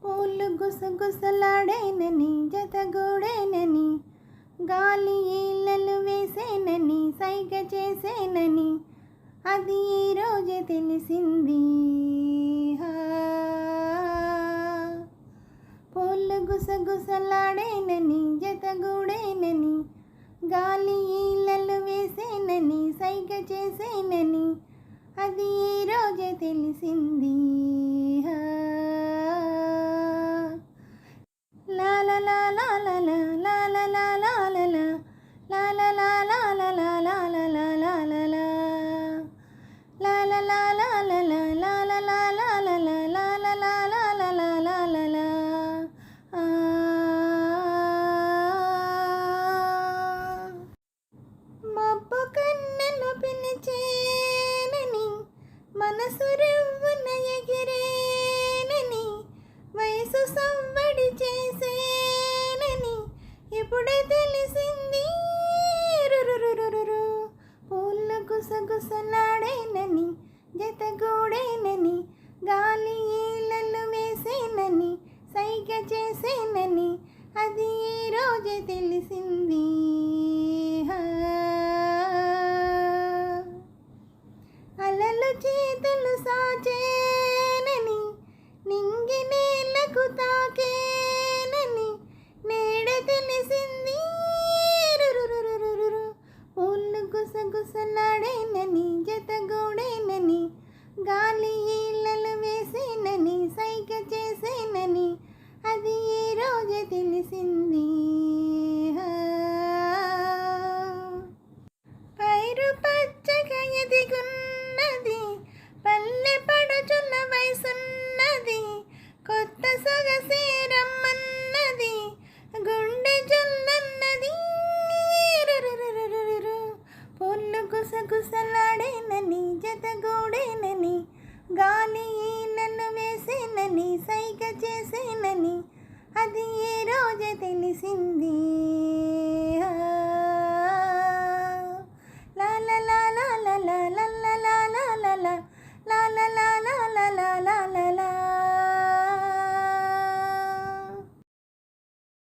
పూలు గుసగుసలాడేనని జతగూడేనని గాలి ఈలలు వేసేనని సైగ చేసేనని అది ఈరోజే తెలిసింది. పూలు గుసగుసలాడేనని జతగూడేనని గాలి ఈలలు వేసేనని సైగ చేసేనని అది ఈరోజే తెలిసింది. మబ్బు కన్నెను పిలిచేనని మనసు రివ్వున ఎగిరేనని వయసు సవ్వడి చేసేనని ఇప్పుడే తెలిసింది. పూలు గుసగుసలాడేనని జతగూడేనని గాలి ఈలలు వేసేనని సైగ చేసేనని అది ఈరోజే తెలిసింది. అలలు చేతులు సాచేనని నింగి నేలకు తాకేనని నేడ తెలిసింది. పూలు గుసగుసలాడేనని జతగూడేనని గాలి ఈలలు వేసేనని సైగ చేసేనని అది ఈరోజే తెలిసింది. పైరు పచ్చగా ఎదిగున్నది పల్లె పడుచున్న వయసున్నది కొత్త సొగసే రమ్మన్నది గుండె జొన్నన్నది. పూలు గుసగుసలాడేనని జతగూడేనని గాలి ఈలలు వేసేనని సైగ చేసేనని అది ఈ రోజే తెలిసింది.